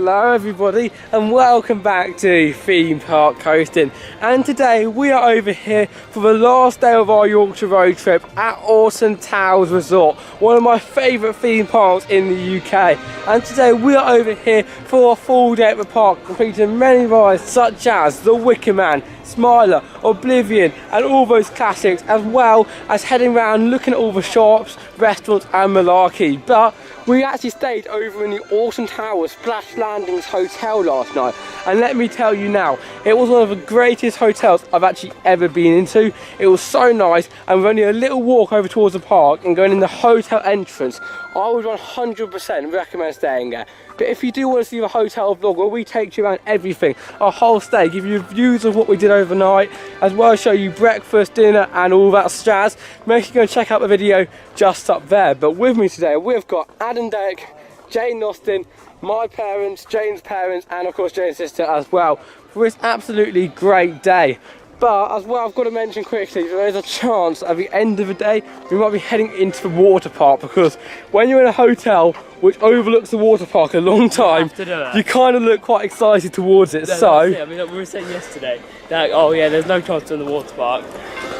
Hello everybody and welcome back to Theme Park Coasting, and today we are over here for the last day of our Yorkshire road trip at Alton Towers Resort, one of my favourite theme parks in the UK. And today we are over here for a full day at the park, completing many rides such as the Wicker Man, Smiler, Oblivion and all those classics, as well as heading around looking at all the shops, restaurants and malarkey. But we actually stayed over in the Alton Towers Splash Landings Hotel last night, and let me tell you now, it was one of the greatest hotels I've actually ever been into. It was so nice, and we're only a little walk over towards the park and going in the hotel entrance. I would 100% recommend staying there. But if you do want to see the hotel vlog where we take you around everything, our whole stay, give you views of what we did overnight, as well as show you breakfast, dinner and all that jazz, make sure you go check out the video just up there. But with me today we've got Derrick, Jayden Austin, my parents, Jane's parents and of course Jane's sister as well, for this absolutely great day. But as well, I've got to mention quickly, there is a chance at the end of the day we might be heading into the water park, because when you're in a hotel which overlooks the water park a long time, you kind of look quite excited towards it. I mean, we were saying yesterday that, oh yeah, there's no chance in the water park.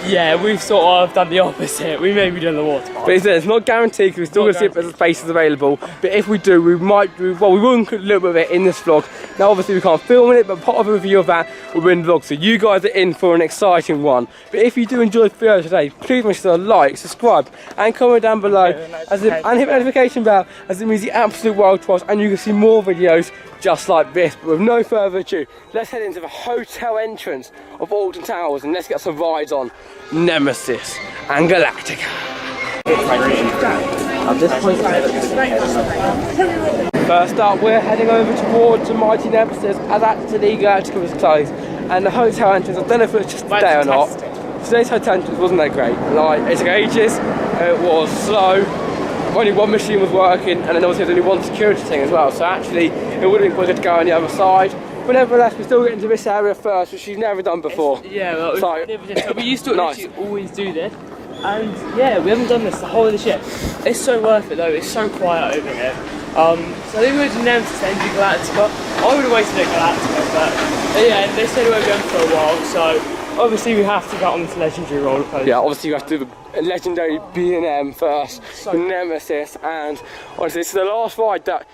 Yeah, we've sort of done the opposite. We may be doing the water park. But it's not guaranteed, because we're still going to see if there's spaces available. But if we do, we might do, well, we will include a little bit of it in this vlog. Now obviously we can't film it, but part of a review of that will be in the vlog, so you guys are in for an exciting one. But if you do enjoy the video today, please make sure to like, subscribe and comment down below, and hit the notification bell, as it means the absolute world to us, and you can see more videos just like this. But with no further ado, let's head into the hotel entrance of Alton Towers and let's get some rides on Nemesis and Galactica. First up, we're heading over towards the mighty Nemesis, as actually Galactica was closed, and the hotel entrance, I don't know if it's just today or not. Today's hotel entrance wasn't that great. Like, it took ages, it was slow. Only one machine was working, and then obviously there's only one security thing as well, so actually it would have been quicker to go on the other side. But nevertheless, we're still getting to this area first, which she's never done before. Yeah, well, so we used to actually always do this, and yeah, we haven't done this the whole of the ship. It's so worth it though, it's so quiet over here. So I think we were to Nemesis and Galactica. I would have waited at Galactica, but yeah, they said we were going for a while, so obviously we have to get on this legendary roller coaster. Yeah, obviously you have to do the legendary B&M first, so Nemesis, and honestly this is the last ride that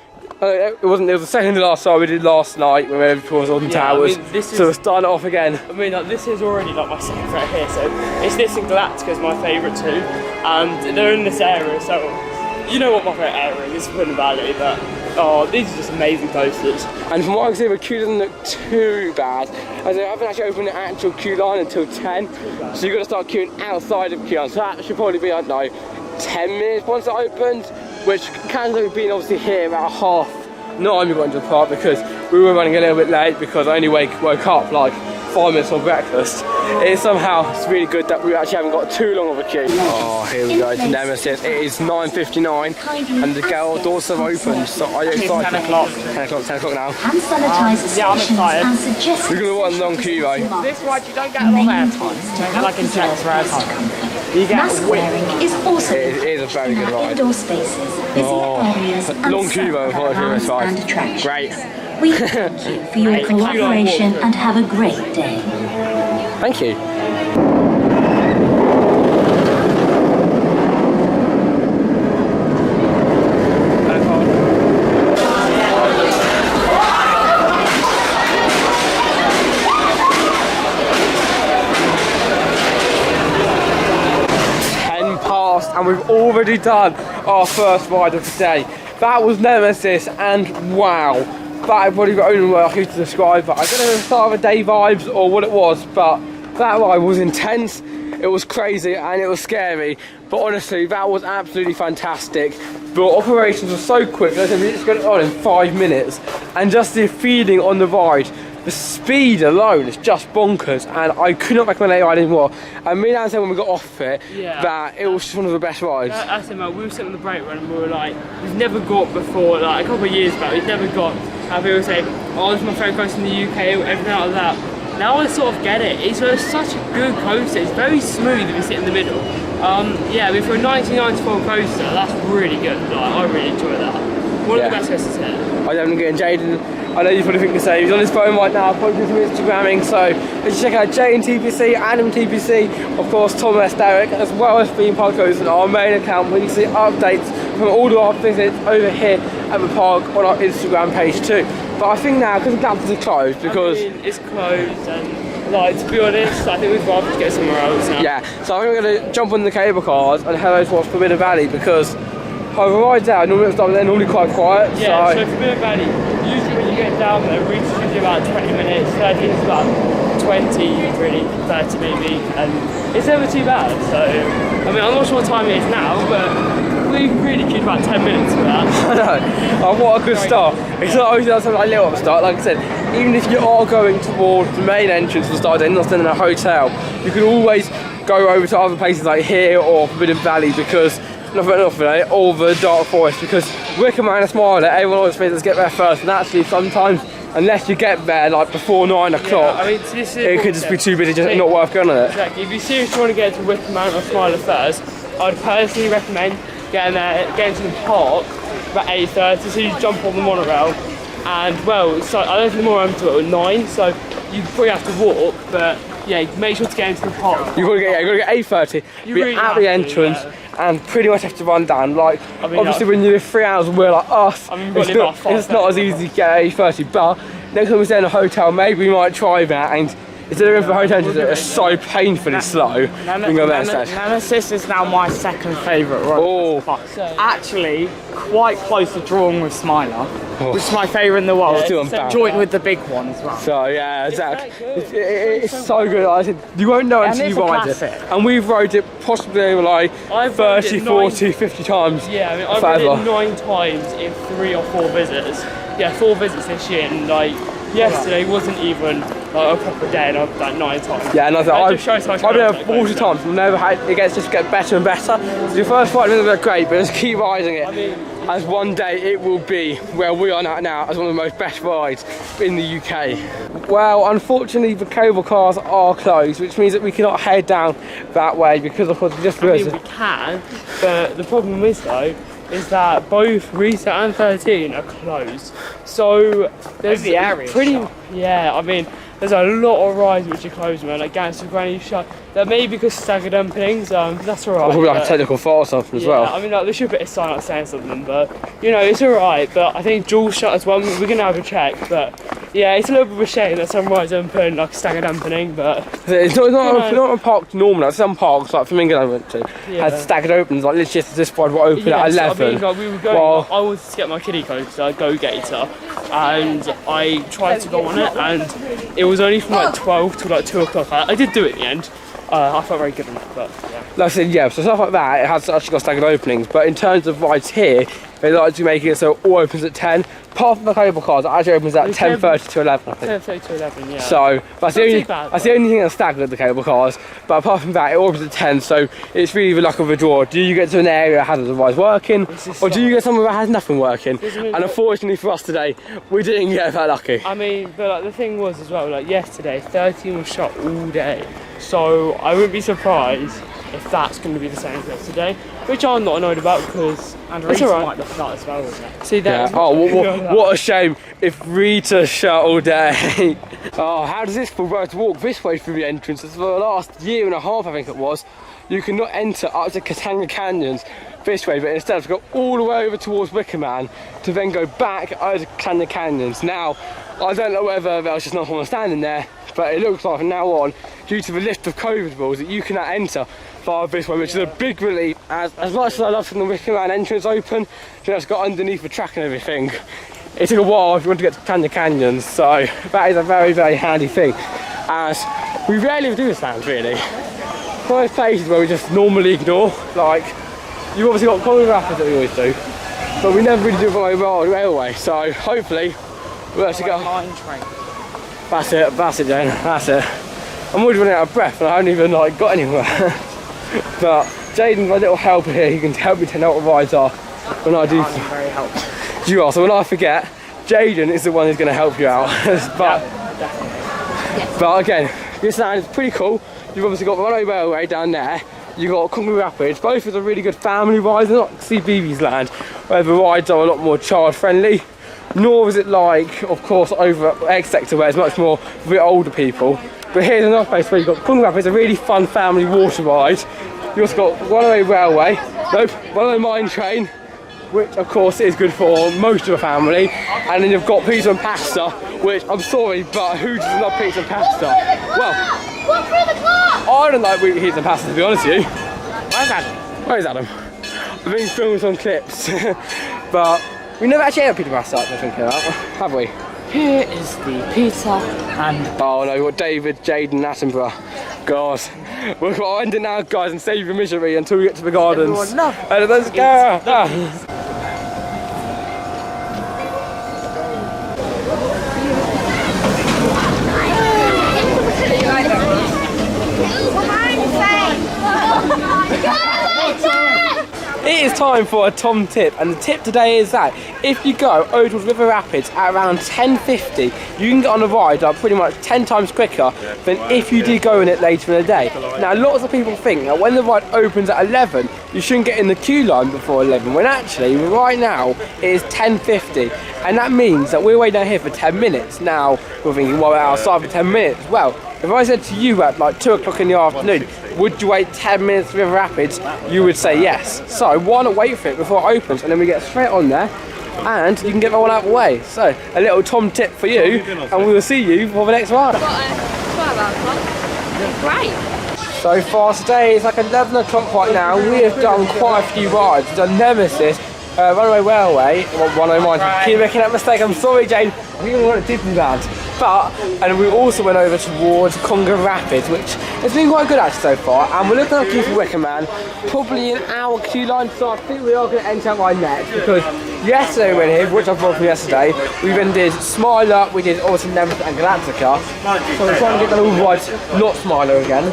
it was the second to last ride we did last night when we were towards Alton Towers. I mean, so we're starting it off again. I mean, like, this is already like my second favourite here, so it's this and Galactica's my favourite too, and they're in this area, so you know what my favourite area is, it's Pudding Valley, but oh, these are just amazing coasters. And from what I can see, the queue doesn't look too bad, as they haven't actually opened the actual queue line until 10, so you've got to start queuing outside of the queue line, so that should probably be, I don't know, 10 minutes once it opens, which can have been obviously here about 9:30 we got into the park, because we were running a little bit late because I only woke up like 5 minutes for breakfast. It's really good that we actually haven't got too long of a queue. Oh, here we go to Nemesis. It is 9:59 and the doors have opened, so are you excited? 10 o'clock. 10 o'clock now. Yeah, I'm excited. We're going to want a long queue though. This ride you don't get a lot of airtime. You don't get like intense airtime. You get a whip. It is a very good ride. Indoor spaces, areas, long queue though, and attractions. Great. We thank you for your cooperation and have a great day. Thank you. And we've already done our first ride of the day. That was Nemesis, and wow, that probably the only way I could describe it. I don't know if it's start of the day vibes or what it was, but that ride was intense, it was crazy and it was scary, but honestly that was absolutely fantastic. The operations were so quick, we just got it on in 5 minutes, and just the feeling on the ride, the speed alone is just bonkers, and I could not recommend any ride anymore. And me and Anne said when we got off it, that it was just one of the best rides. I said, man, we were sitting on the brake run and we were like, we've never got before, like a couple of years back, we've never got, and people say, oh, this is my favourite coaster in the UK, everything like that. Now I sort of get it. It's such a good coaster, it's very smooth if you sit in the middle. Yeah, I mean, for a 1994 coaster, that's really good. Like, I really enjoy that. One of the best races here. I am getting Jayden. I know you probably think the same. He's on his phone right now, probably doing some Instagramming. So let's check out Jayden TPC, Adam TPC, of course Thomas, Derrick, as well as Theme Park Coasting, our main account, where you see updates from all of our visits over here at the park on our Instagram page too. But I think now, because the campus is closed, because it's closed, and like, to be honest, I think we'd rather just get somewhere else now. Yeah, so I think we're going to jump on the cable cars and head over towards Forbidden Valley, because over right there, normally they're normally quite quiet. Yeah, so Forbidden Valley, usually when you get down there, it reaches usually about 20 minutes, 30 is about 20, really, 30 maybe, and it's never too bad. So, I mean, I'm not sure what time it is now, but we really queued about 10 minutes for that. I know. Oh, what a good start. It's not always something like a little start. Like I said, even if you are going towards the main entrance for the start, and not staying in a hotel, you can always go over to other places like here or Forbidden Valley, because or the Dark Forest, because Wickham and Smiler, everyone always thinks let's get there first, and actually sometimes, unless you get there like before 9 o'clock, I mean, it could just be too busy, just not worth going on it. Exactly. If you seriously want to get to Wickham or Smiler first, I'd personally recommend getting to the park about 8:30, so you jump on the monorail, and well, so I don't think the monorail until 9, so you probably have to walk, but yeah, make sure to get into the park. You've got to get 8:30, be really at the entrance, and pretty much have to run down. Like, I mean, obviously when you live 3 hours away like us, it's not as easy to get at 8:30, but next time we stay in a hotel, maybe we might try that, and instead of going for hotel entrances that are so painfully slow, we can go there instead. Nemesis is now my second favourite ride. Oh. Actually, quite close to drawing with Smiler, which is my favourite in the world. Joint with the big one as well. So yeah, exactly. It's so good. Like I said, you won't know until you ride it. And we've rode it possibly over like 30, 40, 50 times. Yeah, I mean, I've rode it 9 times in 3 or 4 visits. Yeah, 4 visits this year, and like yesterday wasn't even like a proper day, and I've done 9 times. Yeah, and I've been there 40 times. We've never had it just get better and better. So your first flight is great, but just keep riding it. I mean, as one day it will be where we are now as one of the most best rides in the UK. Well, unfortunately the cable cars are closed, which means that we cannot head down that way, because of course we just realised. I mean, we can, but the problem is though, is that both Reset and 13 are closed. So there's the area shut. Yeah, I mean, there's a lot of rides which are closed, man, like Gangster Granny shut. That may be because staggered dumplings, that's alright. Or probably like a technical fault or something as well. I mean, like, there should be a sign up saying something, but you know, it's alright. But I think Jules shut as well. We're gonna have a check, but yeah, it's a little bit of a shame that some rides aren't putting like a staggered opening, but it's not a park normal. Some parks, like Flamingo I went to, had staggered openings, like literally this ride will open at 11. I mean, like, we were going, I wanted to get my kiddie coaster, Go-Gator, and I tried to go on it, and it was only from like 12 to like 2 o'clock. I did do it in the end. I felt very good on it, but yeah. Like I said, yeah, so stuff like that, it has actually got staggered openings, but in terms of rides here, they like to make it so it all opens at 10. Apart from the cable cars, it actually opens at 10:30 to 11, I think. 10:30 to 11, yeah. So, that's the only thing that's staggered at the cable cars, but apart from that, it all opens at 10, so it's really the luck of a draw. Do you get to an area that has the rides working, or do you get somewhere that has nothing working? And unfortunately for us today, we didn't get that lucky. I mean, but like, the thing was as well, like yesterday, 13 was shut all day, so I wouldn't be surprised if that's going to be the same as today, which I'm not annoyed about, because it's alright. Might look that as well, isn't it? See that? Yeah. Oh, what a shame if Rita shut all day. Oh, how does this feel? To walk this way through the entrances for the last year and a half, I think it was. You cannot enter up to Catania Canyons this way, but instead have to go all the way over towards Wickerman to then go back over to Catania Canyons. Now, I don't know whether there was just not someone standing there, but it looks like from now on, due to the lift of COVID rules, that you cannot enter via this way, which is a big relief. As much as I love seeing the Wickerman entrance open, just got underneath the track and everything. It took a while if you want to get to Catania Canyons, so that is a very, very handy thing. As we rarely do this land, really. One of those places where we just normally ignore, like, you've obviously got Colin Rapids that we always do, but we never really do it by railway, so hopefully we'll actually go. That's it, Jane, that's it. I'm already running out of breath and I haven't even like got anywhere. But Jayden's my little helper here, he can help me to know what rides are when I do. I'm very helpful. You are, so when I forget, Jayden is the one who's going to help you out. But again, this land is pretty cool. You've obviously got the Runaway Railway down there. You've got Congo Rapids. Both of them are really good family rides. They're not CBeebies land, where the rides are a lot more child friendly. Nor is it like, of course, over at Egg Sector where it's much more for the older people. But here's another place where you've got Kung Rapids, a really fun family water ride. You've also got Runaway Railway, Runaway Mine Train, which of course is good for most of the family. And then you've got pizza and pasta, which I'm sorry, but who doesn't love pizza and pasta? Well, I don't like pizza and pasta, to be honest with you. Where's Adam? Where is Adam? I've been filming some clips, but we never actually had pizza and pasta, I think, have we? Here is the pizza and... Oh no, we've got David, Jayden, Attenborough. God. We'll end it now, guys, and save your misery until we get to the gardens. Let's go! It is time for a Tom tip, and the tip today is that if you go over towards River Rapids at around 10:50, you can get on a ride up pretty much 10 times quicker than if you did go in it later in the day. Now, lots of people think that when the ride opens at 11, you shouldn't get in the queue line before 11, when actually, right now, it is 10:50, and that means that we're waiting out here for 10 minutes. Now, we're thinking, well, we're outside for 10 minutes. Well, if I said to you at like 2 o'clock in the afternoon, would you wait 10 minutes for River Rapids? You would say yes. So why not wait for it before it opens, and then we get straight on there and you can get that one out of the way. So a little Tom tip for you, and we will see you for the next ride. Great. So far today, it's like 11 o'clock right now. We have done quite a few rides. We've done Nemesis, Runaway Railway, Runaway Mine. Keep making that mistake, I'm sorry Jane, we didn't want to Disneyland. But, and we also went over towards Conga Rapids, which has been quite good actually so far. And we're looking at queue for Wicker Man, probably an hour queue line, so I think we are going to enter out right next, because yesterday we went here, which I brought from yesterday, we then did Smiler, we did also Nemesis and Galactica. So we're trying to get the little rides, not Smiler again.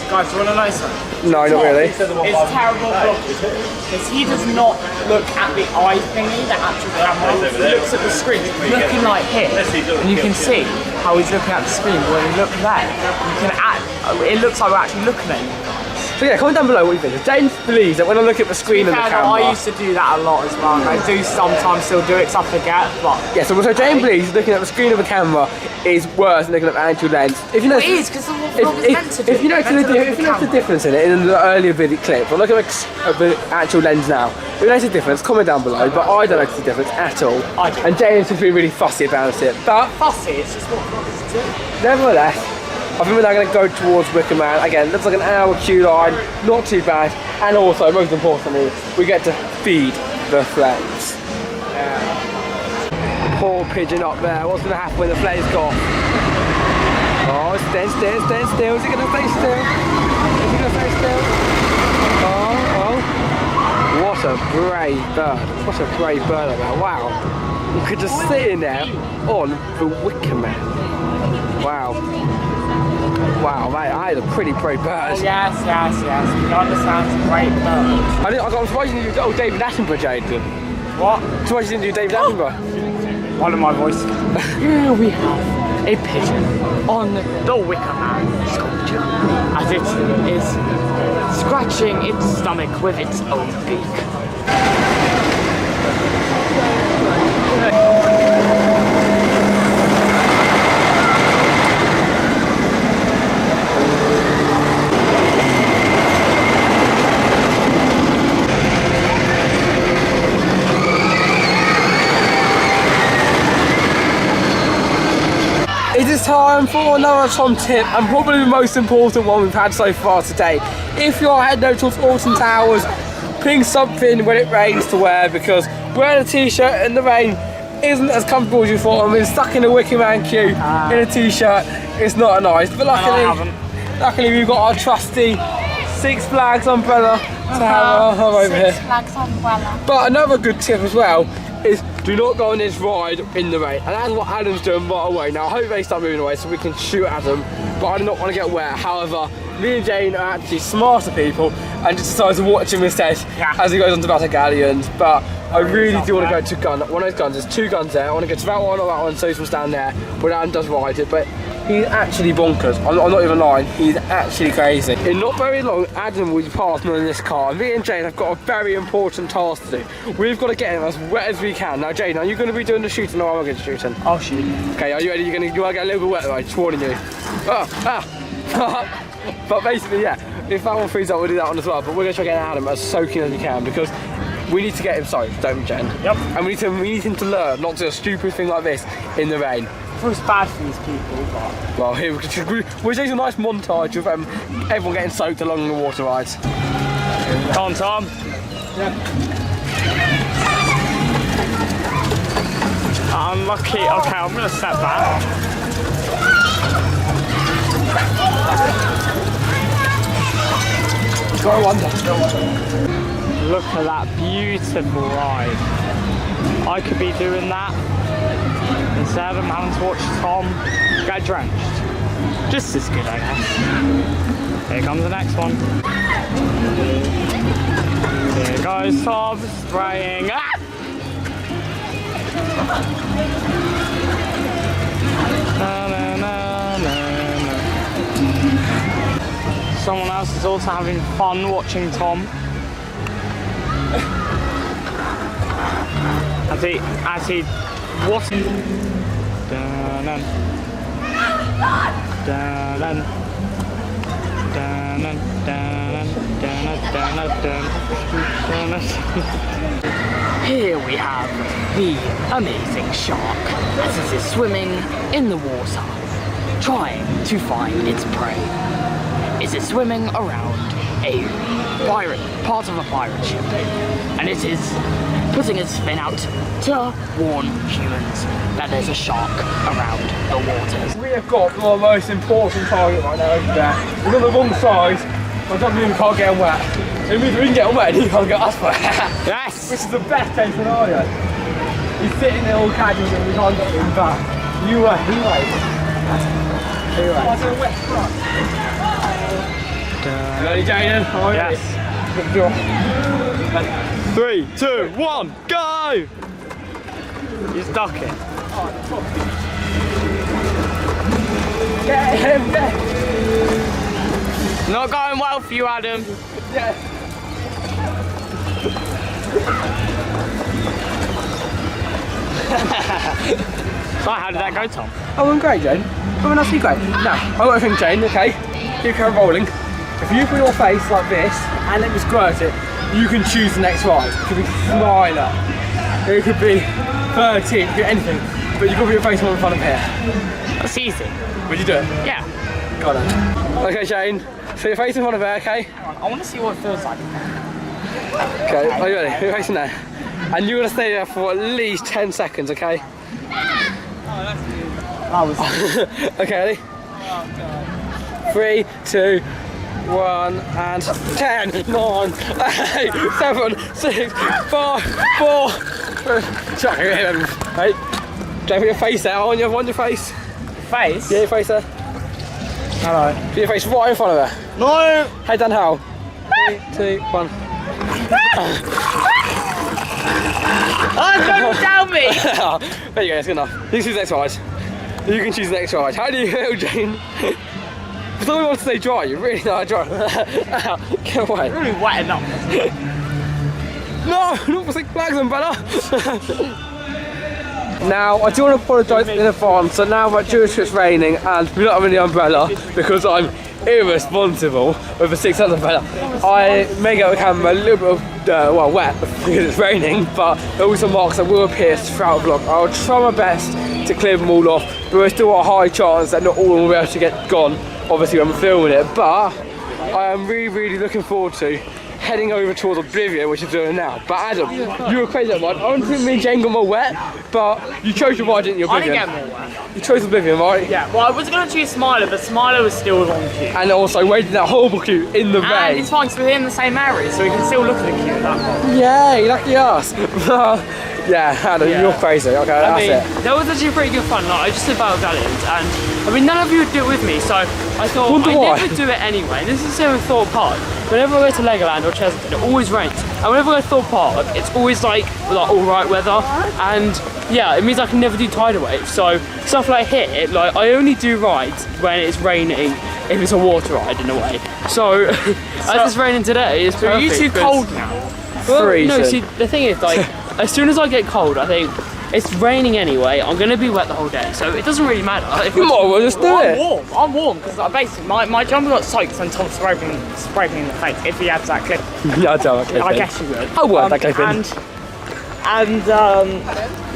Guys, do you want to know something? No, not really. It's terrible because he does not look at the eye thingy, the actual camera. He looks at the screen, looking like him, and you can see how he's looking at the screen. But when you look there, you can it looks like we're actually looking at him. So yeah, comment down below what you think. James believes that when I look at the screen and the camera... I used to do that a lot as well. I do sometimes still do it because I forget, but... Yeah, so James believes looking at the screen of the camera is worse than looking at the actual lens. If you know, it is, because the vlog is meant to do. If you notice the difference in it in the earlier video clip, or look at the actual lens now, if you notice the difference, comment down below, but I don't notice the difference at all. And James has been really fussy about it. But fussy, it's just what vloggers do. Nevertheless, I think we're now going to go towards Wicker Man. Again, looks like an hour queue line, not too bad. And also, most importantly, we get to feed the flames. Yeah. Poor pigeon up there. What's going to happen when the flames go off? Oh, stand still. Is it going to stay still? Is it going to stay still? Oh. What a brave bird. What a brave bird of that. Wow. You could just sit in there on the Wicker Man. Wow. Wow, mate, I had a pretty brave bird. Oh, yes. You understand, it's a great bird. I'm surprised you didn't do David Attenborough, Jayden. What? I'm surprised you didn't do David Attenborough. One of my voices. Here we have a pigeon on the Wicker Man sculpture as it is scratching its stomach with its own beak. It is time for another Tom tip, and probably the most important one we've had so far today. If you're heading over towards Alton Towers, bring something when it rains to wear, because wearing a t-shirt in the rain isn't as comfortable as you thought. I mean, stuck in a Wicker Man queue in a t-shirt, it's not nice. But luckily we've got our trusty Six Flags umbrella to have over here. Six Flags umbrella. But another good tip as well is do not go on this ride in the rain, and that's what Adam's doing right away. Now I hope they start moving away so we can shoot at them, but I do not want to get wet. However, me and Jane are actually smarter people and just decided to watch him instead as he goes on to Battle Galleons. But I really do want to go to one of those guns. There's two guns there. I want to go to that one or that one, so he's down there when Adam does ride it. But He's actually bonkers. I'm not even lying. He's actually crazy. In not very long, Adam will be partnering in this car. And me and Jane have got a very important task to do. We've got to get him as wet as we can. Now, Jane, are you going to be doing the shooting or am I going to shooting? I'll shoot. Okay, are you ready? You want to get a little bit wet, right? Just warning you. But basically, yeah, if that one frees up, we'll do that one as well. But we're going to try to get Adam as soaking as we can because we need to get him soaked, don't we, Jen? Yep. And we need him to learn not to do a stupid thing like this in the rain. It feels bad for these people, but... Well, here we're doing a nice montage of everyone getting soaked along the water rides. Come on, Tom. Yeah. Unlucky. Okay, I'm going to step back. Go on. Look at that beautiful ride. I could be doing that instead of having to watch Tom get drenched. Just as good, I guess. Here comes the next one. Here goes Tom spraying. Ah! Na, na, na, na, na. Someone else is also having fun watching Tom. As he what? Dun-dun. Dun-dun. Dun-dun. Dun-dun. Dun-dun. Dun-dun. Here we have the amazing shark as it is swimming in the water, trying to find its prey. It is swimming around a part of a pirate ship, and it is putting its fin out to warn humans that there's a shark around the waters. We have got our most important target right now over there. We're on the wrong side, but that means we can't get him wet. It means we can get him wet and he can't get us wet. Yes! Which is the best case scenario. He's sitting there all casual and we can't get him back. You wait, he waits. He waits. Ready, Jayden? Yes. Good job. 3, 2, 1, go! He's ducking. Get him, get him. Not going well for you, Adam. Yeah. So how did that go, Tom? Oh, I'm great, Jane. Oh, absolutely great. Now, I got a thing, Jane, okay? Keep carry rolling. If you put your face like this and let me squirt it, you can choose the next ride. It could be Smiler, it could be 13, it could be anything. But you've got to put your face on in front of here. That's easy. Would you do it? Yeah. Got it. Okay, Jane. So your face in front of her, okay? I want to see what it feels like. Okay, are you ready? Put your face in there. And you're going to stay there for at least 10 seconds, okay? That was Okay, ready? 3, 2, 1, and 10, 9, 8, 7, 6, 5, 4, 3, 2, 1. Hey, don't put your face there. I want your face. face. Yeah, your face there. Hello. Put your face right in front of her. No. Head down how? 3, 2, 1. Oh, don't down me. There you go, that's good enough. You can choose the next ride. You can choose the next ride. How do you feel, Jane? Because I want to stay dry, you really know how to dry. Get away. Really wet enough. No, not for 6 Flags umbrella. Now, I do want to apologise in advance. So now that due to it's raining and we're not having the umbrella because I'm irresponsible with a 6 umbrella, I may get the camera a little bit of wet because it's raining, but there will be some marks that will appear throughout the vlog. I'll try my best to clear them all off, but there's still a high chance that not all of them will be able to get gone, obviously when I'm filming it, but I am really looking forward to heading over towards Oblivion, which I'm doing now. But Adam, you were crazy at one. I don't think me and Jane got more wet, but you chose your ride, didn't you, Oblivion? I didn't get more wet. You chose Oblivion, right? Yeah, well I was going to choose Smiler, but Smiler was still on queue. And also waiting that horrible queue in the And rain. it's fine, 'cause we're in the same area, so we can still look at the queue at that point. Yay, lucky us. Yeah, Adam, Yeah. you're crazy. Okay, I that's mean, it. that was actually pretty good fun. Like, I just did Battle Galleons, and I mean, none of you would do it with me, so I thought Wonder I'd why. never do it anyway. This is so thought apart. whenever I go to Legoland or Chesington, it always rains. And whenever I go to Thorpe Park, it's always like alright weather. And yeah, it means I can never do tidal waves. So stuff like here, like I only do rides when it's raining, if it's a water ride in a way. So as it's raining today, it's perfect. Are you too cold now? Well, no, see, the thing is, like, as soon as I get cold, I think, it's raining anyway, I'm going to be wet the whole day, so it doesn't really matter. If Come on, we'll just do it. I'm warm, because basically my jumper got soaked and Tom sprayed me in the face, if he had that clip. No, I don't. I guess you would. I would, that clip in.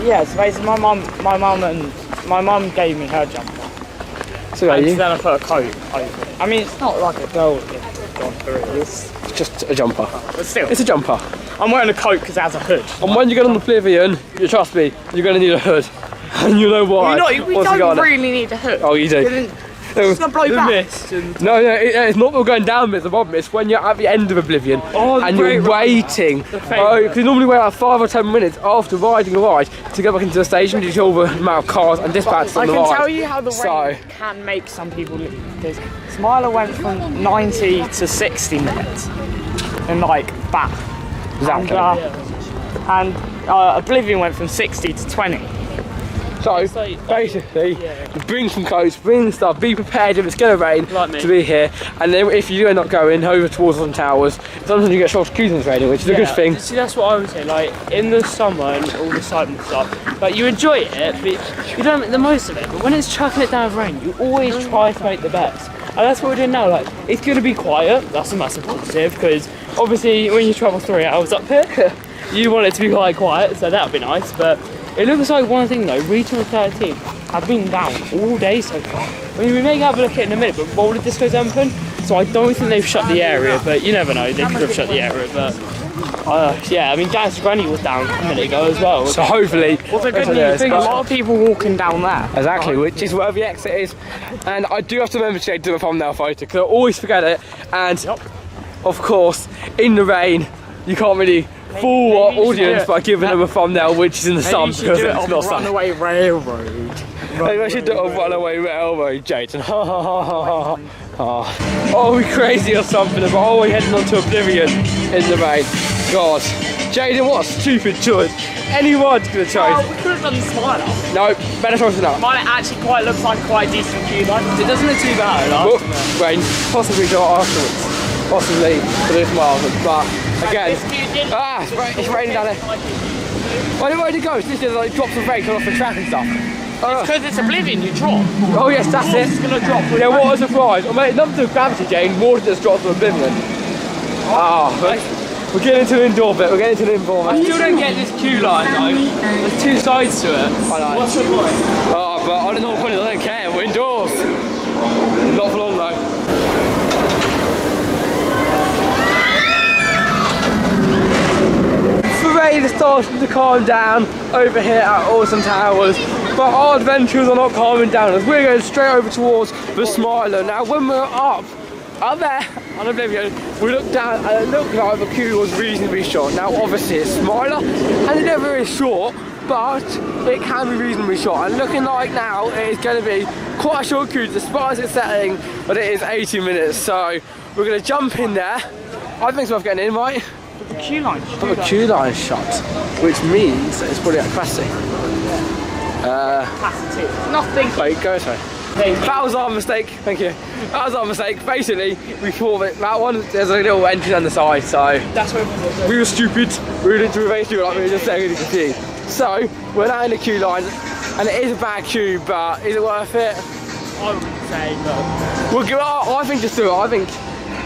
Yeah, so basically my mum gave me her jumper. So and then I put a coat over it. I mean, it's not like a girl jumper, it's just a jumper. But still. It's a jumper. I'm wearing a coat because it has a hood. And when you get on the Oblivion, you trust me, you're going to need a hood. And you know why. We don't really need a hood. Oh, you do. It's going to blow back. mist and No, it's not going down it's the problem. It's when you're at the end of Oblivion and you're waiting. Because you normally wait like 5 or 10 minutes after riding a ride to get back into the station due to all the amount of cars and dispatches on the ride. I can tell you how the rain can make some people live. Because Smiler went from 90 to 60 minutes and like that. Exactly. And Oblivion went from 60 to 20. So basically, bring some coats, bring stuff, be prepared if it's going to rain to be here. And then if you end up going over towards Alton Towers, sometimes you get short queues in raining, which is a good thing. See, that's what I would say. Like in the summer and all the sun and stuff, like you enjoy it, but you don't make the most of it. But when it's chucking it down with rain, you always try to make the best. And that's what we're doing now. Like it's going to be quiet. That's a massive positive because obviously when you travel 3 hours up here, you want it to be quite quiet. So that would be nice, but. It looks like one thing though, Rita and 13 have been down all day so far. I mean, we may have a look at it in a minute, but roller disco's open, so I don't think they've shut the area, but you never know, they could have shut the area, but yeah, I mean, Dad's granny was down a minute ago as well. So hopefully, well, the good news is a lot of people walking down there. Exactly, which is where the exit is. And I do have to remember to do a thumbnail photo, because I always forget it, and of course, in the rain, you can't really fool our audience by giving them a thumbnail which is in the sun because it's not sun. Runaway Railroad. Maybe I should do a Runaway Railroad, Jayden. Oh, we crazy or something, but we're heading on to Oblivion in the rain. God. Jayden, what a stupid choice. Anyone's going to choice. Oh, we could have done the Smiler. No, better choice than that. Mine actually looks like quite a decent queue line. It doesn't look too bad. Rain, possibly short afterwards. Possibly for this mile, but again, it's raining down there. Where did it go? This is like drops of rain coming off the track and stuff. It's because it's Oblivion, you drop. Oh yes, that's it. It's going to drop. Yeah, what a surprise. I mean, nothing to do with gravity, Jane, more than just drops of Oblivion. We're getting into the indoor bit, I still don't get this queue line though. There's 2 sides to it. I know. What's the point? Oh, but I don't know what I don't care, we're indoors. Not for long though. The rain is starting to calm down over here at Alton Towers, but our adventures are not calming down as we're going straight over towards the Smiler. Now when we're up there on Oblivion, we look down and it looked like the queue was reasonably short. Now obviously it's Smiler and it never is short, but it can be reasonably short, and looking like now it is going to be quite a short queue despite its setting, but it is 80 minutes, so we're going to jump in there. I think it's worth getting in, right? The queue line. The queue line shot, which means that it's probably at capacity. Capacity. Nothing. Wait, go this way. That was our mistake, thank you. That was our mistake. Basically, we thought that one, there's a little engine on the side, so that's where we were stupid. We were into a race queue like we were just saying, confused. So, we're now in the queue line, and it is a bad queue, but is it worth it? I wouldn't say, but... I think just do it. I think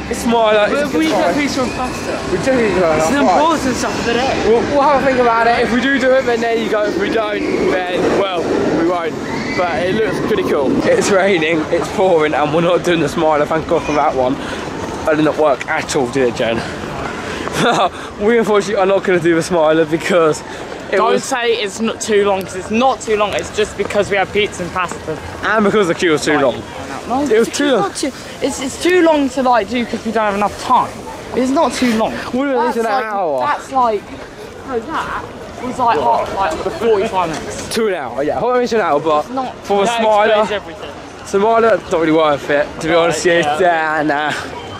it's Smiler. We get pizza and pasta. We do need to go. It's an important stuff of the day. We'll have a think about it. If we do it, then there you go. If we don't, then, well, we won't. But it looks pretty cool. It's raining, it's pouring, and we're not doing the Smiler, thank God for that one. That did not work at all, did it, Jen? We unfortunately are not going to do the Smiler because Don't say it's not too long, because it's not too long, it's just because we have pizza and pasta. And because the queue was too long. No, it was too long. It's too long to like do because we don't have enough time. It's not too long. We're at least an hour. That's like, that was like 45 minutes. To an hour, yeah. Hold on, it's an hour, but for a that Smiler, explains everything. Smiler, not really worth it, to be honest with you. Yeah. Nah.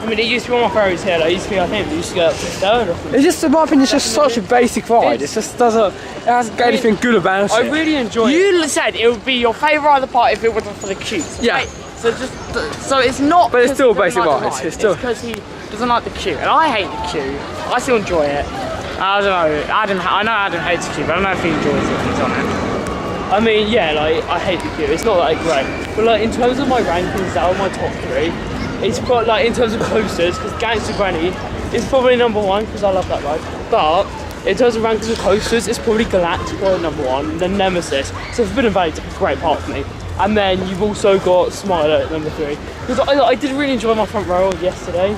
I mean, it used to be one of my favourites here. Like, it used to be, I think, it used to go up to third. Or something. It's just, in my opinion, it's just such a basic ride. It just doesn't, it hasn't got anything good about it. I really enjoy it. You said it would be your favourite of the park if it wasn't for the queues. Yeah. Right? So it's not. But it's still a basic ride. ride. It's still because he doesn't like the queue, and I hate the queue. I still enjoy it. I don't know. I know Adam hates the queue, but I don't know if he enjoys it when he's on it. I mean, yeah, like, I hate the queue. It's not like great. But like, in terms of my rankings, that are my top 3. It's got, like, in terms of coasters, because Gangster Granny is probably number 1, because I love that ride. But in terms of rankings of coasters, it's probably Galactica number 1, then Nemesis. So Forbidden Valley's a great part for me. And then you've also got Smiler at number 3. Because I did really enjoy my front row yesterday.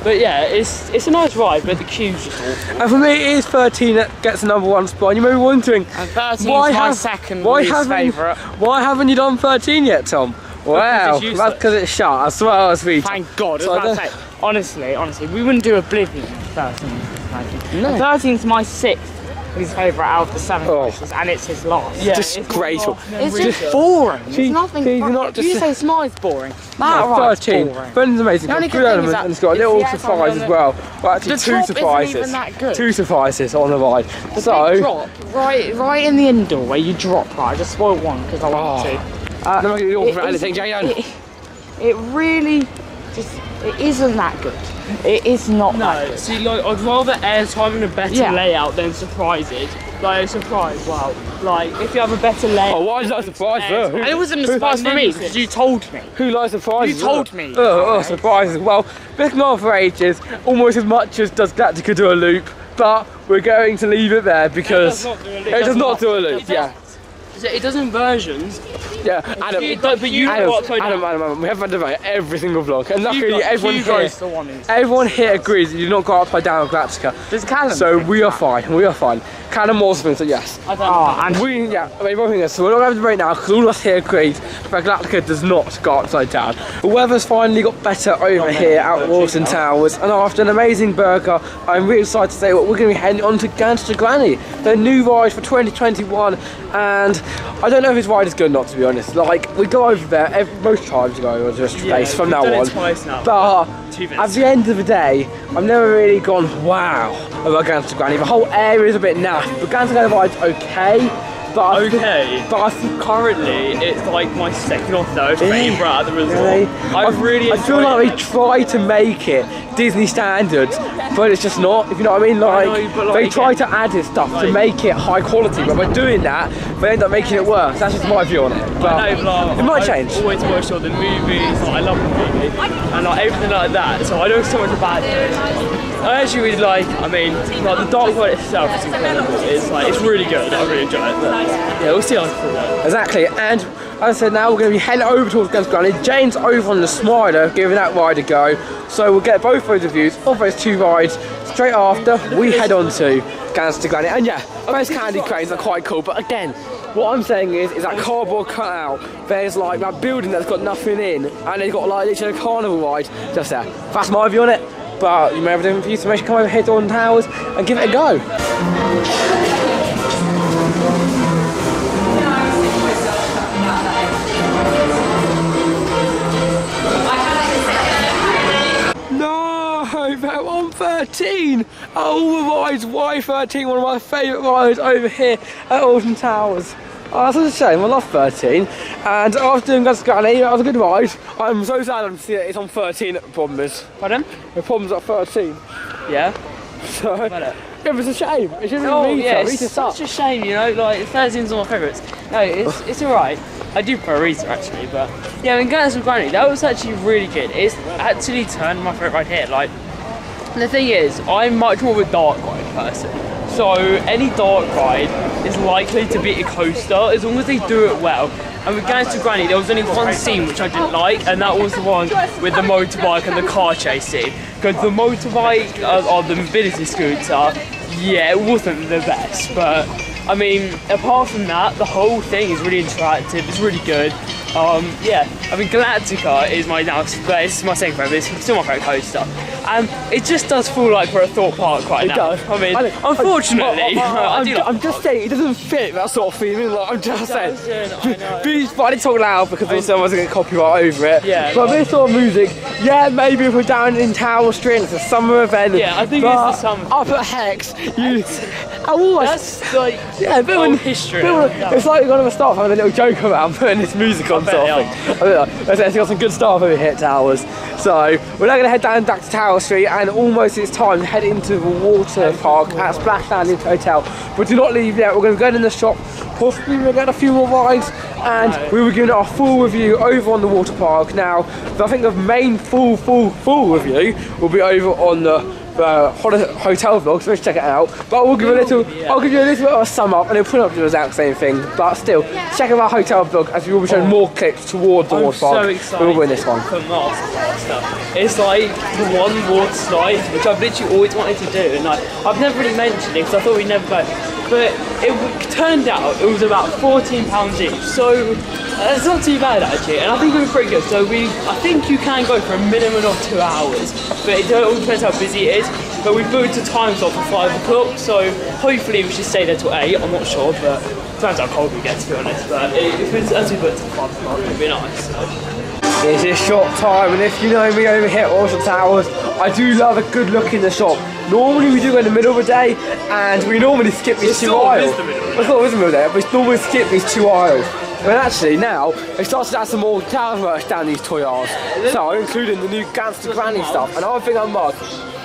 But yeah, it's a nice ride, but the queue's just awful. And for me, it is 13 that gets the number 1 spot. And you may be wondering, And 13 is my second least favourite. Why haven't you done 13 yet, Tom? Wow, it's that's because it's shut. As well as we. Thank God. So I was about to say, honestly, we wouldn't do Oblivion 13. No. 13's my 6th least favourite out of the 7 places, and it's his last. Yeah, disgraceful. It's just boring. See, It's nothing. see, not just you say Smile's boring. That No, ride's 13. boring. Brendan's amazing. The only Good good thing is element, that and it's got a it's little the airtime surprise on as well. Well, actually, The 2 drop isn't surprises. even that good. 2 surprises on the ride. The So, big drop, right in the indoor where you drop. Right, I just spoiled one because I wanted to. I'm not going to do all for anything, Jayden. It really just it isn't that good. It is not that No, good. see, like, I'd rather airtime and a better layout than surprises. Like, a surprise, wow. Like, if you have a better layout. Oh, why is that a surprise, though? And it wasn't a surprise for me because you told me. Who likes surprises? You told me. Oh, surprises. Well, been on for ages, almost as much as does Galactica do a loop, but we're going to leave it there because it does not do a loop. Yeah. It does inversions. Yeah, Adam, But you Adam, we have had about every single vlog, and luckily everyone everyone here agrees that you do not go upside down on Galactica. Does Callum? So we are fine. We are fine. Callum also thinks that yes. I don't know. I mean, both think this. So we're not going to debate now because all of us here agreed that Galactica does not go upside down. The weather's finally got better over here at Alton Towers, and after an amazing burger, I'm really excited to say what we're going to be heading on to Gangster Granny, the new ride for 2021, and I don't know if this ride is good or not, to be honest. Like, we go over there most times we go on just race from now on. Twice now. But 2 minutes. at the end of the day, I've never really gone wow about Gangster Granny. The whole area is a bit naff, but Gangster Granny ride's okay. But I think currently it's like my 2nd or 3rd favourite at the resort. Really? I feel like they try to make it Disney standards, but it's just not, if you know what I mean. Like, but they try to add this stuff to make it high quality, but by doing that, they end up making it worse. That's just my view on it. But it might change. I've always watched all the movies, like, I love the movie, and like everything like that, so I know so much about it. I actually really like, I mean, like, the dark ride itself is incredible. It's really good. I really enjoy it. But yeah, we'll see how it's cool. Exactly, and as I said, now we're going to be heading over towards Gangster Granny. Jane's over on the Smiler, giving that ride a go. So we'll get both those reviews of those 2 rides straight after we head on to Gangster Granny. And yeah, those candy cranes are quite cool, but again, what I'm saying is that cardboard cutout, there's like that building that's got nothing in, and they've got like literally a carnival ride just there. That's my view on it, but you may have a different view, so make sure you come over here to Alton Towers and give it a go. No, they're on 13. All the rides, Y13, one of my favourite rides over here at Alton Towers. Oh, that's such a shame. I love 13. And after doing Gangster Granny, that was a good ride. I'm so sad I'm seeing it's on 13 at the problem is. Pardon? The problem's at 13. Yeah? So, yeah, it's a shame. It shouldn't be yeah, Rita it's such a shame, you know, like 13's one of my favourites. No, it's alright. I do prefer Rita actually, but yeah, in Gangster Granny, that was actually really good. It's actually turned my favourite ride here. Like, the thing is, I'm much more of a dark ride person. So any dark ride is likely to beat a coaster as long as they do it well. And with Gangster Granny, there was only one scene which I didn't like, and that was the one with the motorbike and the car chase scene. Because the motorbike or the mobility scooter, yeah, it wasn't the best. But I mean, apart from that, the whole thing is really interactive. It's really good. Yeah, I mean Galactica is my it's my second favourite, it's still my favourite coaster. It just does feel like we're at Thorpe Park right now. Does. I mean, unfortunately, I'm just saying it doesn't fit that sort of feeling. Like, I'm just saying. I know. But I didn't talk loud because also I wasn't going to copyright over it. Yeah, but this sort of music, yeah, maybe if we're down in Tower Street and it's a summer event. Yeah, I think it's the summer. Up at Hex, that's like old history. It's like we're going to start having a little joke about putting this music on sort of thing. It's got some good stuff over here at Towers. So we're now going to head down back to Tower Street, and almost it's time to head into the water park at Splashland Hotel. But do not leave yet. We're going to go in the shop, possibly we're going to get a few more rides, and we were giving it our full review over on the water park. Now, I think the main full review will be over on the hotel vlog, so let's check it out. But I'll give you a little bit of a sum up, and it'll put up the exact same thing. But still, check out our hotel vlog as we will be showing more clips towards the water park. I'm so excited. We'll win this one. It's like the one water slide which I've literally always wanted to do, and I've never really mentioned it because I thought we'd never go. But it turned out it was about £14 each, so it's not too bad actually, and I think it was pretty good. So I think you can go for a minimum of 2 hours, but it all depends how busy it is. But we booked a time slot for 5 o'clock, so hopefully we should stay there till 8. I'm not sure, but it depends how cold we get, to be honest. But if it's as we booked at 5 o'clock, it'd be nice. So. It's a shop time, and if you know me over here at Alton Towers, I do love a good look in the shop. Normally we do go in the middle of the day, and we normally skip these 2 aisles. I thought it was the middle of the day, but we normally skip these 2 aisles. And actually now, they started to add some more Towers merch down these toy aisles. So, including the new Gangster Granny stuff, and I think that mug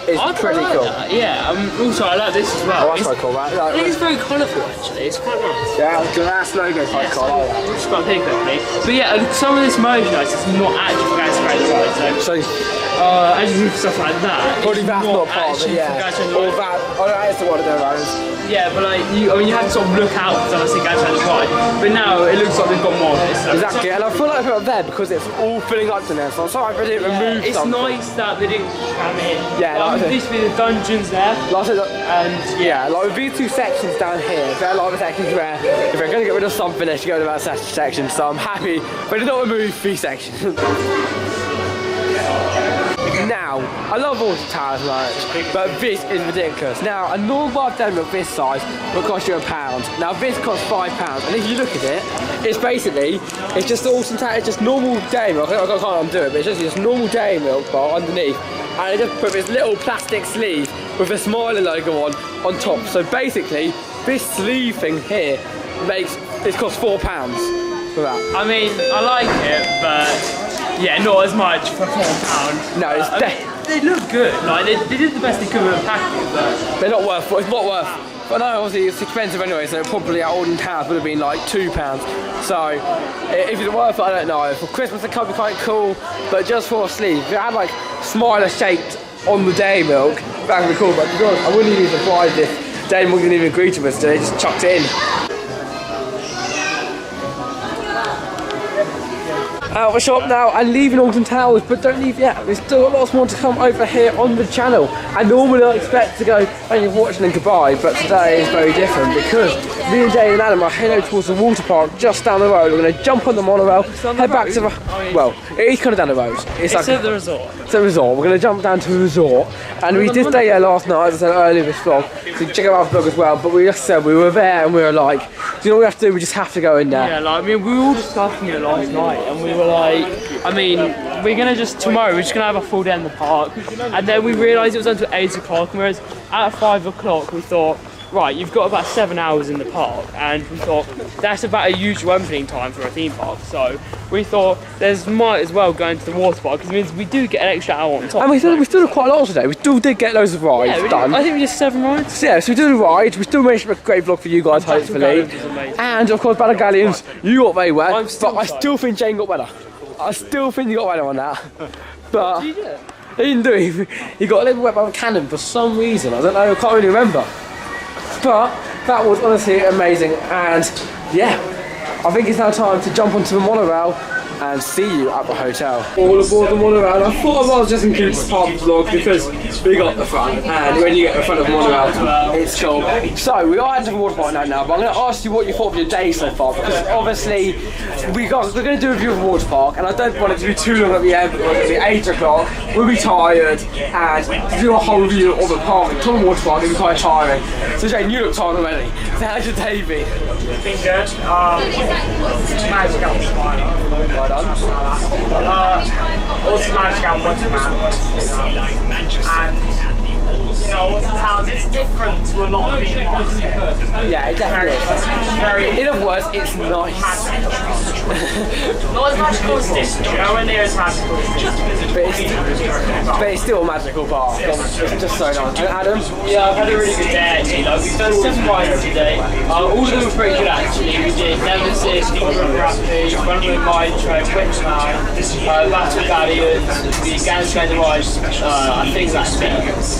is pretty cool. That. Yeah, also I like this as well. Oh, that's quite cool, right? It is very colourful actually, it's quite nice. Yeah, the glass logo is quite cool. It's quite big quickly. But yeah, some of this merchandise is not actually for Gangster Granny, right? So as you move stuff like that, probably that's not part of it, yeah. Or that, that is the one of their own. Yeah, but like you have to sort of look out because obviously Gangster Granny's right. But now it looks like they've got more of this. So exactly, and I feel like I put it there because it's all filling up to there. So I'm sorry I didn't remove it's something. Nice that they didn't cram in. Yeah, there used to be the dungeons there. And yeah, like with these 2 sections down here, they're like the sections where if they're going to get rid of something, they should go to that section. So I'm happy, but they don't remove 3 sections. Now, I love Alton Towers merch, but this is ridiculous. Now, a normal bar of demo of this size will cost you £1. Now, this costs £5, and if you look at it, it's just Alton Towers, it's just normal dairy milk. I can't undo it, but it's just this normal dairy milk bar underneath, and they just put this little plastic sleeve with a Smiler logo on top. So basically, this sleeve thing here costs £4 for that. I mean, I like it, but yeah, not as much for £4. No, they look good. Like they did the best they could with a package, but they're not worth. It's not worth. But no, obviously it's expensive anyway. So probably at Alton Towers would have been like £2. So if it's worth it, I don't know. For Christmas it could be quite cool, but just for a sleeve, if it had like Smiler shaped on the dairy milk, that would be cool. But to be honest, I wouldn't even be surprised if dairy milk didn't even agree to us. So they just chucked it in. Out of the shop now and leaving Alton Towers, but don't leave yet. There's still lots more to come over here on the channel. And normally I expect to go, thank you for watching and goodbye, but today is very different because me and Jay and Adam are heading towards the water park just down the road. We're going to jump on the monorail, head back to the, well, it is kind of down the road. It's like at the resort. It's a resort. We're going to jump down to the resort, and we did stay there last night, as I said earlier in this vlog, so check out our vlog as well. But we just said we were there and we were like, do you know what we have to do? We just have to go in there. Yeah, like I mean, we were all discussing it last night, and we were like, I mean, we're gonna tomorrow we're just gonna have a full day in the park, and then we realised it was until 8 o'clock, whereas at 5 o'clock we thought, right, you've got about 7 hours in the park, and we thought that's about a usual opening time for a theme park. So we thought might as well go into the water park because it means we do get an extra hour on top. And we still did quite a lot today. We still did get loads of rides done. I think we did 7 rides. Yeah, so we did the rides. We still managed to make a great vlog for you guys, hopefully. And of course, Battle Galleons, you got very wet, but I still think Jane got better. I still think you got better on that. But he didn't do it. He got a little wet by a cannon for some reason. I don't know. I can't really remember. But that was honestly amazing, and yeah, I think it's now time to jump onto the monorail and see you at the hotel. All aboard the monorail. I thought I was just include this part of the vlog because we got the front, and when you get the front of the monorail, it's cool. So we are heading to the water park now, but I'm going to ask you what you thought of your day so far, because obviously we're going to do a review of the water park, and I don't want it to be too long at the end because it'll be 8 o'clock, we'll be tired, and to do a whole review of the park, the water park, it'll be quite tiring. So Jayden, you look tired already. So how's your day been? It's been good. Managed to get on Spider. Well done. Also managed to get on Waterman. And, you know, Alton Towers, it's different to a lot of theme parks. Yeah, it definitely is. In other words, it's nice. Not as magical as this, nowhere near as magical as this. But it's still a magical park. It's just so nice. And Adam? Yeah, I've had a really good day actually. Like, we've done 7 rides today. All of them were pretty good actually. We did Nemesis, Conqueror Rapid, Runway Mine Train, Witchman, Battle Galleons, the Ganscader Rise, I think that's me.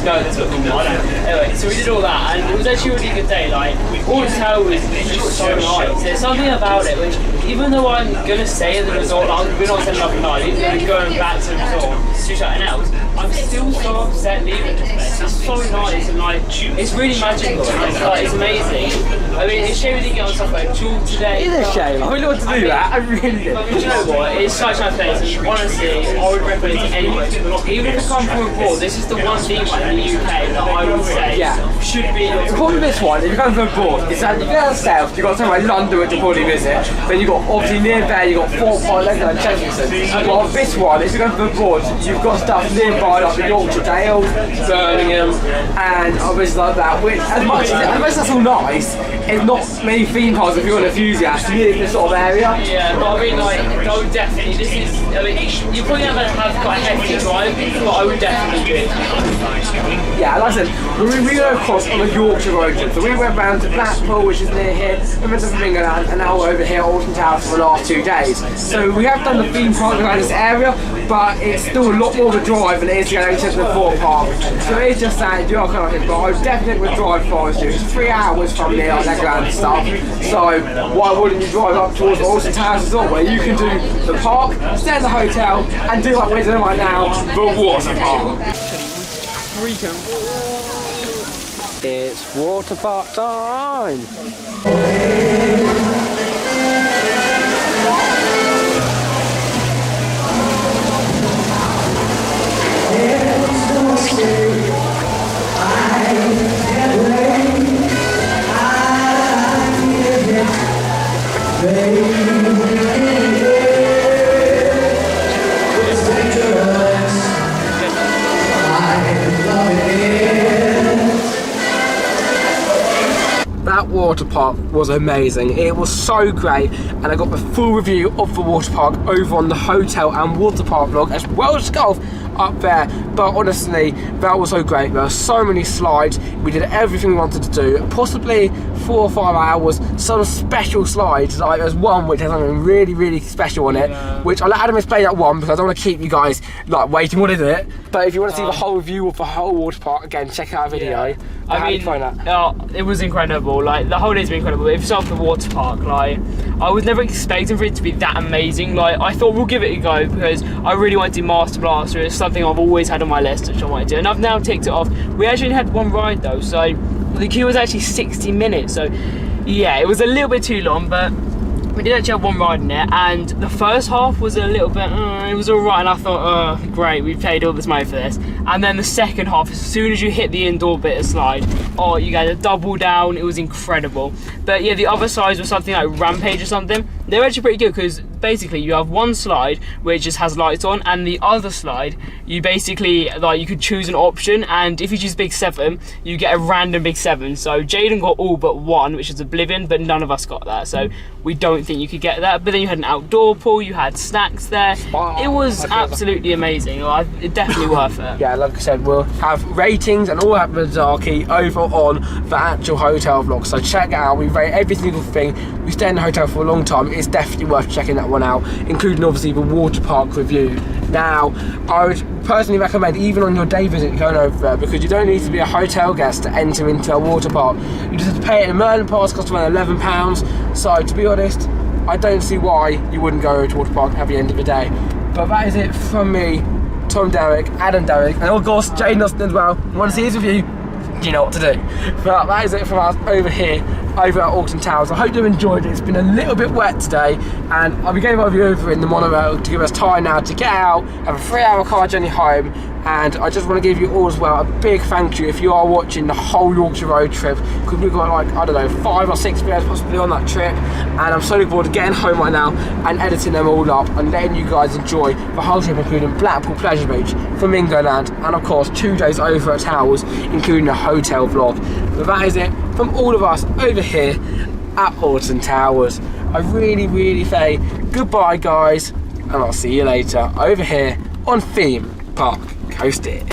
No, that's not called. Anyway, so we did all that and it was actually a really good day. Like, Alton Towers was just so nice. There's something about it which, even though I'm going to stay at the resort, like, we're not setting up a night, even though we're going back to the resort to do something else, I'm still so upset leaving this place. It's so nice and like, it's really magical. It's amazing. I mean, it's a shame we didn't get on stuff like Jewel today. It is a shame. I really want to do that. I really did. But you know what? It's such a nice place. And honestly, I would recommend it to anyone. Even if you come from abroad, this is the one theme park in the UK that I would say should be. The problem with this one, if you come from abroad, is that you go down south, you've got somewhere like London which you'll probably visit, then you've got obviously near there, you've got Fort Park, Leicester and Chessington. Well, this one, if you go from abroad, you've got stuff nearby like the Yorkshire Dales, Birmingham, and obviously like that, which as much as that's all nice, it's not many theme parks if you're an enthusiast near this sort of area. Yeah, but I mean like, no, definitely, this is, I mean, you probably have quite a hefty drive, but I would definitely do it. Yeah, like I said, we go across on the Yorkshire Road trip, so we went round to Blackpool, which is near here, we went to England, and now we're over here at Alton Towers for the last 2 days. So we have done the theme park around this area, but it's still a lot more of a drive than it is to go to the Fort Park. So it's just that you are kind of like it, but I definitely would drive forest you. It's 3 hours from there, like Legoland and stuff. So why wouldn't you drive up towards Alton Towers Resort, where you can do the park, stay in the hotel, and do like we're doing right now, the water park. It's water park time! That water park was amazing. It was so great, and I got the full review of the water park over on the hotel and water park vlog, as well as golf up there. But honestly, that was so great. There were so many slides. We did everything we wanted to do, possibly 4 or 5 hours. Some special slides, like there's one which has something really special on it, which I'll let Adam explain that one because I don't want to keep you guys like waiting. What is it? But if you want to see the whole review of the whole water park, again, check out our video. I mean, it was incredible. Like, the whole day's been incredible. If it's off the water park, like, I was never expecting for it to be that amazing. Like, I thought we'll give it a go because I really want to do Master Blaster. It's something I've always had on my list, which I want to do, and I've now ticked it off. We actually had one ride though, so the queue was actually 60 minutes. So yeah, it was a little bit too long, but we did actually have one ride in it, and the first half was a little bit, it was alright, and I thought, great, we've paid all this money for this. And then the second half, as soon as you hit the indoor bit of slide, oh, you guys, a double down, it was incredible. But yeah, the other sides was something like Rampage or something. They were actually pretty good because basically you have one slide which just has lights on, and the other slide, you basically, like, you could choose an option, and if you choose Big 7, you get a random Big 7. So Jayden got all but one, which is Oblivion, but none of us got that. So we don't think you could get that. But then you had an outdoor pool, you had snacks there. It was absolutely amazing. It's definitely worth it. Yeah, like I said, we'll have ratings and all that malarkey over on the actual hotel vlog. So check it out. We rate every single thing. We stay in the hotel for a long time. It's definitely worth checking that one out, including obviously the water park review. Now, I would personally recommend, even on your day visit, going over there, because you don't need to be a hotel guest to enter into a water park. You just have to pay an emergent pass, costs around £11. So to be honest, I don't see why you wouldn't go to water park at the end of the day. But that is it from me, Tom Derrick, Adam Derrick, and of course Jayden Austin as well. Want to see his review? You know what to do. But that is it from us over here, over at Alton Towers. I hope you've enjoyed it. It's been a little bit wet today, and I'll be getting over in the monorail to give us time now to get out, have a 3-hour car journey home. And I just want to give you all as well a big thank you if you are watching the whole Yorkshire road trip, because we've got like, I don't know, 5 or 6 videos possibly on that trip, and I'm so looking forward to getting home right now and editing them all up and letting you guys enjoy the whole trip, including Blackpool Pleasure Beach, Flamingoland, and of course 2 days over at Towers, including a hotel vlog. But that is it from all of us over here at Alton Towers. I really say goodbye guys, and I'll see you later over here on Theme Park Coasting.